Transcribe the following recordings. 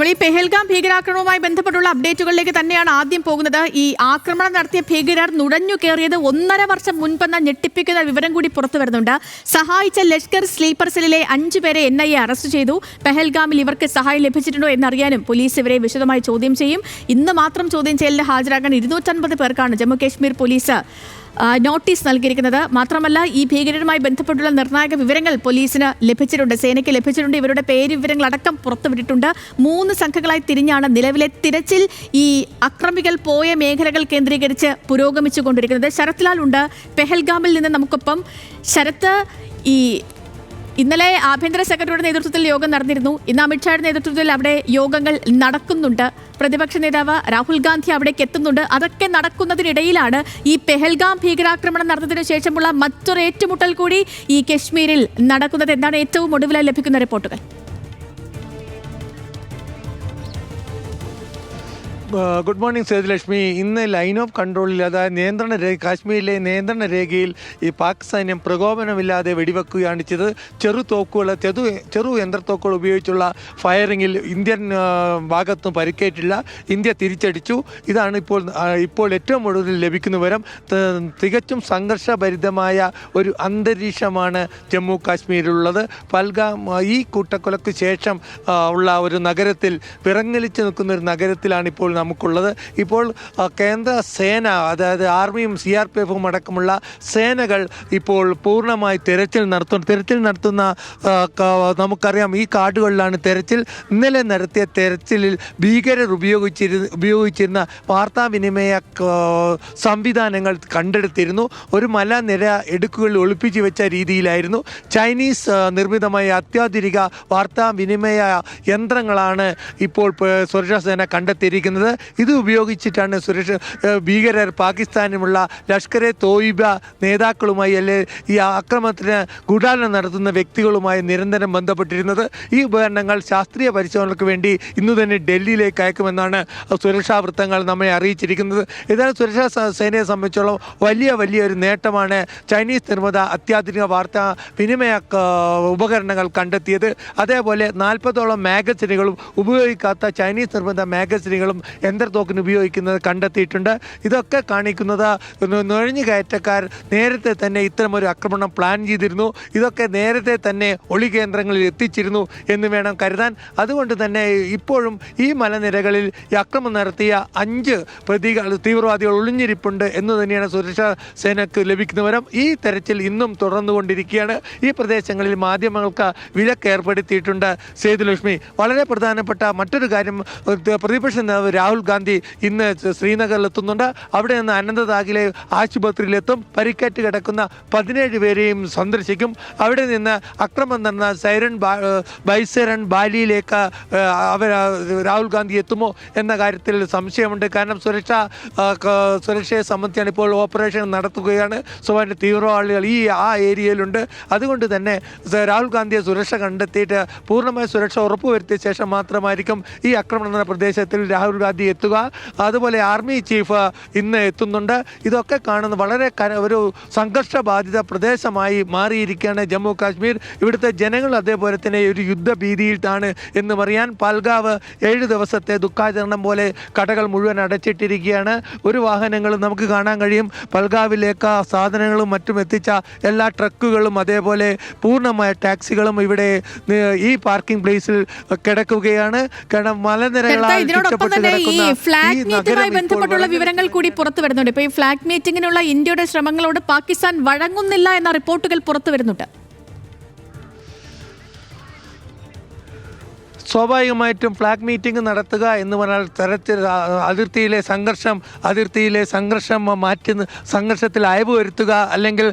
നമ്മൾ ഈ പെഹൽഗാം ഭീകരാക്രമണവുമായി ബന്ധപ്പെട്ടുള്ള അപ്ഡേറ്റുകളിലേക്ക് തന്നെയാണ് ആദ്യം പോകുന്നത്. ഈ ആക്രമണം നടത്തിയ ഭീകരർ നുഴഞ്ഞു കയറിയത് 1.5 വർഷം മുൻപെന്ന ഞെട്ടിപ്പിക്കുന്ന വിവരം കൂടി പുറത്തു വരുന്നുണ്ട്. സഹായിച്ച ലഷ്കർ സ്ലീപ്പർ സെല്ലിലെ 5 പേരെ NIA അറസ്റ്റ് ചെയ്തു. പെഹൽഗാമിൽ ഇവർക്ക് സഹായം ലഭിച്ചിട്ടുണ്ടോ എന്നറിയാനും പോലീസ് ഇവരെ വിശദമായി ചോദ്യം ചെയ്യും. ഇന്ന് മാത്രം ചോദ്യം ചെയ്യലിന് ഹാജരാകാൻ 250 പേർക്കാണ് ജമ്മു കാശ്മീർ പോലീസ് നോട്ടീസ് നൽകിയിരിക്കുന്നത്. മാത്രമല്ല, ഈ ഭീകരരുമായി ബന്ധപ്പെട്ടുള്ള നിർണായക വിവരങ്ങൾ പോലീസിന് ലഭിച്ചിട്ടുണ്ട്, സേനയ്ക്ക് ലഭിച്ചിട്ടുണ്ട്. ഇവരുടെ പേര് വിവരങ്ങൾ അടക്കം പുറത്തുവിട്ടിട്ടുണ്ട്. 3 സംഘങ്ങളായി തിരിഞ്ഞാണ് നിലവിലെ തിരച്ചിൽ ഈ അക്രമികൾ പോയ മേഖലകൾ കേന്ദ്രീകരിച്ച് പുരോഗമിച്ചുകൊണ്ടിരിക്കുന്നത്. ശരത് ലാൽ ഉണ്ട് പെഹൽഗാമിൽ നിന്ന് നമുക്കൊപ്പം. ശരത്ത്, ഇന്നലെ ആഭ്യന്തര സെക്രട്ടറിയുടെ നേതൃത്വത്തിൽ യോഗം നടന്നിരുന്നു. ഇന്ന് അമിത്ഷായുടെ നേതൃത്വത്തിൽ അവിടെ യോഗങ്ങൾ നടക്കുന്നുണ്ട്. പ്രതിപക്ഷ നേതാവ് രാഹുൽ ഗാന്ധി അവിടേക്ക് എത്തുന്നുണ്ട്. അതൊക്കെ നടക്കുന്നതിനിടയിലാണ് ഈ പെഹൽഗാം ഭീകരാക്രമണം നടന്നതിനു ശേഷമുള്ള മറ്റൊരു ഏറ്റുമുട്ടൽ കൂടി ഈ കശ്മീരിൽ നടക്കുന്നത്. എന്താണ് ഏറ്റവും ഒടുവിലായി ലഭിക്കുന്ന റിപ്പോർട്ടുകൾ? Good morning Sethulakshmi. ഇന്ന് ലൈൻ ഓഫ് കൺട്രോളിൽ, അതായത് കാശ്മീരിലെ നിയന്ത്രണ രേഖയിൽ ഈ പാക് സൈന്യം പ്രകോപനമില്ലാതെ വെടിവെക്കുകയാണ് ചെയ്തത്. ചെറു യന്ത്രത്തോക്കുകൾ ഉപയോഗിച്ചുള്ള ഫയറിങ്ങിൽ ഇന്ത്യൻ ഭാഗത്തും പരിക്കേറ്റില്ല. ഇന്ത്യ തിരിച്ചടിച്ചു. ഇതാണ് ഇപ്പോൾ ഏറ്റവും ഒടുവിൽ ലഭിക്കുന്ന വിവരം. തികച്ചും സംഘർഷഭരിതമായ ഒരു അന്തരീക്ഷമാണ് ജമ്മു കാശ്മീരിലുള്ളത്. പൽഗാം ഈ കൂട്ടക്കൊലയ്ക്ക് ശേഷം ഉള്ള ഒരു നഗരത്തിൽ, വിറങ്ങലിച്ച് നിൽക്കുന്ന ഒരു നഗരത്തിലാണ് ഇപ്പോൾ നമുക്കുള്ളത്. ഇപ്പോൾ കേന്ദ്ര സേന, അതായത് ആർമിയും CRPF അടക്കമുള്ള സേനകൾ ഇപ്പോൾ പൂർണ്ണമായി തെരച്ചിൽ നടത്തുന്ന നമുക്കറിയാം, ഈ കാടുകളിലാണ് തെരച്ചിൽ. ഇന്നലെ നടത്തിയ തെരച്ചിലിൽ ഭീകരർ ഉപയോഗിച്ചിരുന്ന വാർത്താവിനിമയ സംവിധാനങ്ങൾ കണ്ടെടുത്തിരുന്നു. ഒരു മലനിര ഇടുക്കുകളിൽ ഒളിപ്പിച്ചു വെച്ച രീതിയിലായിരുന്നു. ചൈനീസ് നിർമ്മിതമായ അത്യാധുനിക വാർത്താവിനിമയ യന്ത്രങ്ങളാണ് ഇപ്പോൾ സുരക്ഷാ സേന കണ്ടെത്തിയിരിക്കുന്നത്. ഇത് ഉപയോഗിച്ചിട്ടാണ് ഭീകരർ പാകിസ്ഥാനിലുള്ള ലഷ്കർ-e തോയിബ നേതാക്കളുമായി, ഈ ആക്രമണത്തിന് ഗൂഢാലോചന നടത്തുന്ന വ്യക്തികളുമായി നിരന്തരം ബന്ധപ്പെട്ടിരുന്നത്. ഈ ഉപകരണങ്ങൾ ശാസ്ത്രീയ പരിശോധനയ്ക്ക് വേണ്ടി ഇന്നു തന്നെ ഡൽഹിയിലേക്ക് അയക്കുമെന്നാണ് സുരക്ഷാ വൃത്തങ്ങൾ നമ്മെ അറിയിച്ചിരിക്കുന്നത്. ഏതായാലും സുരക്ഷാ സേനയെ സംബന്ധിച്ചോളം വലിയൊരു നേട്ടമാണ് ചൈനീസ് നിർമ്മിത അത്യാധുനിക വാർത്താ വിനിമയ ഉപകരണങ്ങൾ കണ്ടെത്തിയത്. അതേപോലെ 40ഓളം മാഗസിനുകളും ഉപയോഗിക്കാത്ത ചൈനീസ് നിർമ്മിത മാഗസിനുകളും യന്ത്രത്തോക്കിന് ഉപയോഗിക്കുന്നത് കണ്ടെത്തിയിട്ടുണ്ട്. ഇതൊക്കെ കാണിക്കുന്നത് നുഴഞ്ഞു കയറ്റക്കാർ നേരത്തെ തന്നെ ഇത്തരമൊരു ആക്രമണം പ്ലാൻ ചെയ്തിരുന്നു. ഇതൊക്കെ നേരത്തെ തന്നെ ഒളി കേന്ദ്രങ്ങളിൽ എത്തിച്ചിരുന്നു എന്ന് വേണം കരുതാൻ. അതുകൊണ്ട് തന്നെ ഇപ്പോഴും ഈ മലനിരകളിൽ ഈ ആക്രമണം നടത്തിയ 5 തീവ്രവാദികൾ ഒളിഞ്ഞിരിപ്പുണ്ട് എന്ന് തന്നെയാണ് സുരക്ഷാ സേനയ്ക്ക് ലഭിക്കുന്ന വിവരം. ഈ തെരച്ചിൽ ഇന്നും തുടർന്നുകൊണ്ടിരിക്കുകയാണ്. ഈ പ്രദേശങ്ങളിൽ മാധ്യമങ്ങൾക്ക് വിലക്ക് ഏർപ്പെടുത്തിയിട്ടുണ്ട്. സേതുലക്ഷ്മി, വളരെ പ്രധാനപ്പെട്ട മറ്റൊരു കാര്യം, പ്രതിപക്ഷ നേതാവ് രാഹുൽ ഗാന്ധി ഇന്ന് ശ്രീനഗറിൽ എത്തുന്നുണ്ട്. അവിടെ നിന്ന് അനന്തനാഗിലെ ആശുപത്രിയിലെത്തും. പരിക്കേറ്റ് കിടക്കുന്ന 17 പേരെയും സന്ദർശിക്കും. അവിടെ നിന്ന് ആക്രമണം നടന്ന ബൈസരൺ ബാലിയിലേക്ക് രാഹുൽ ഗാന്ധി എത്തുമോ എന്ന കാര്യത്തിൽ സംശയമുണ്ട്. കാരണം സുരക്ഷയെ സംബന്ധിച്ചാണ് ഇപ്പോൾ ഓപ്പറേഷൻ നടത്തുകയാണ്. സ്വാഭാവിക തീവ്രവാദികൾ ആ ഏരിയയിലുണ്ട്. അതുകൊണ്ട് തന്നെ രാഹുൽ ഗാന്ധിയെ സുരക്ഷ കണ്ടെത്തിയിട്ട് പൂർണ്ണമായ സുരക്ഷ ഉറപ്പുവരുത്തിയ ശേഷം മാത്രമായിരിക്കും ഈ ആക്രമണം നടന്ന പ്രദേശത്തിൽ രാഹുൽ ഗാന്ധി എത്തുക. അതുപോലെ ആർമി ചീഫ് ഇന്ന് എത്തുന്നുണ്ട്. ഇതൊക്കെ കാണുന്ന വളരെ ഒരു സംഘർഷബാധിത പ്രദേശമായി മാറിയിരിക്കുകയാണ് ജമ്മു കാശ്മീർ. ഇവിടുത്തെ ജനങ്ങൾ അതേപോലെ തന്നെ ഒരു യുദ്ധഭീതിയിലാണ് എന്ന് പറയാൻ. പൽഗാവ് 7 ദിവസത്തെ ദുഃഖാചരണം പോലെ കടകൾ മുഴുവൻ അടച്ചിട്ടിരിക്കുകയാണ്. ഒരു വാഹനങ്ങളും നമുക്ക് കാണാൻ കഴിയും. പൽഗാവിലേക്ക് സാധനങ്ങളും മറ്റും എത്തിച്ച എല്ലാ ട്രക്കുകളും അതേപോലെ പൂർണ്ണമായ ടാക്സികളും ഇവിടെ ഈ പാർക്കിംഗ് പ്ലേസിൽ കിടക്കുകയാണ്. കാരണം മലനിരകളാൽ ഈ ഫ്ലാഗ് മീറ്റുമായി ബന്ധപ്പെട്ടുള്ള വിവരങ്ങൾ കൂടി പുറത്തു വരുന്നുണ്ട്. ഇപ്പൊ ഈ ഫ്ലാഗ് മീറ്റിങ്ങിനുള്ള ഇന്ത്യയുടെ ശ്രമങ്ങളോട് പാകിസ്ഥാൻ വഴങ്ങുന്നില്ല എന്ന റിപ്പോർട്ടുകൾ പുറത്തു വരുന്നുണ്ട്. സ്വാഭാവികമായിട്ടും ഫ്ലാഗ് മീറ്റിംഗ് നടത്തുക എന്ന് പറഞ്ഞാൽ അതിർത്തിയിലെ സംഘർഷം സംഘർഷത്തിൽ അയവ് വരുത്തുക, അല്ലെങ്കിൽ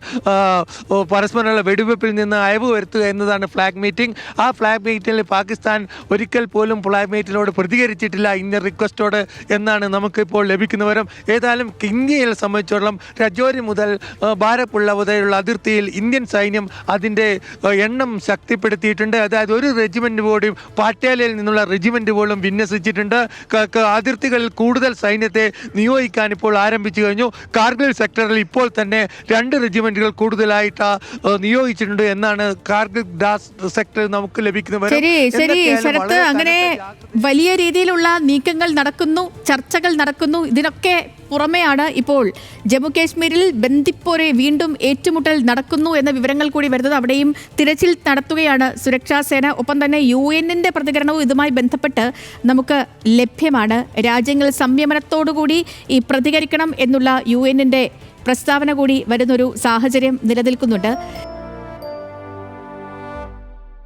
പരസ്പരമുള്ള വെടിവെപ്പിൽ നിന്ന് അയവ് വരുത്തുക എന്നതാണ് ഫ്ലാഗ് മീറ്റിംഗ്. ആ ഫ്ലാഗ് മീറ്റിംഗിൽ പാകിസ്ഥാൻ ഒരിക്കൽ പോലും ഫ്ലാഗ് മീറ്റിനോട് പ്രതികരിച്ചിട്ടില്ല, ഇന്ത്യൻ റിക്വസ്റ്റോട് എന്നാണ് നമുക്കിപ്പോൾ ലഭിക്കുന്ന വിവരം. ഏതായാലും ഇന്ത്യയെ സംബന്ധിച്ചിടത്തോളം രജോരി മുതൽ ബാരപ്പുള്ള മുതലുള്ള അതിർത്തിയിൽ ഇന്ത്യൻ സൈന്യം അതിൻ്റെ എണ്ണം ശക്തിപ്പെടുത്തിയിട്ടുണ്ട്. അതായത് ഒരു റെജിമെൻറ്റ് പോലും പാറ്റ പട്യാലയിൽ നിന്നുള്ള റെജിമെന്റുകളും വിന്യസിച്ചിട്ടുണ്ട്. അതിർത്തികളിൽ കൂടുതൽ സൈന്യത്തെ നിയോഗിക്കാൻ ഇപ്പോൾ ആരംഭിച്ചു കഴിഞ്ഞു. കാർഗിൽ സെക്ടറിൽ ഇപ്പോൾ തന്നെ 2 റെജിമെന്റുകൾ കൂടുതലായിട്ട് നിയോഗിച്ചിട്ടുണ്ട് എന്നാണ് കാർഗിൽ ഡാസ് സെക്ടറിൽ നമുക്ക് ലഭിക്കുന്ന ശരി ശരത്ത്, അങ്ങനെ വലിയ രീതിയിലുള്ള നീക്കങ്ങൾ നടക്കുന്നു, ചർച്ചകൾ നടക്കുന്നു. ഇതിനൊക്കെ പുറമെയാണ് ഇപ്പോൾ ജമ്മു കാശ്മീരിൽ ബന്ദിപ്പോരെ വീണ്ടും ഏറ്റുമുട്ടൽ നടക്കുന്നു എന്ന വിവരങ്ങൾ കൂടി വരുന്നത്. അവിടെയും തിരച്ചിൽ നടത്തുകയാണ് സുരക്ഷാ സേന. ഒപ്പം തന്നെ UN-ന്റെ പ്രതികരണവും ഇതുമായി ബന്ധപ്പെട്ട് നമുക്ക് ലഭ്യമാണ്. രാജ്യങ്ങൾ സംയമനത്തോടുകൂടി ഈ പ്രതികരിക്കണം എന്നുള്ള UN-ന്റെ പ്രസ്താവന കൂടി വരുന്നൊരു സാഹചര്യം നിലനിൽക്കുന്നുണ്ട്.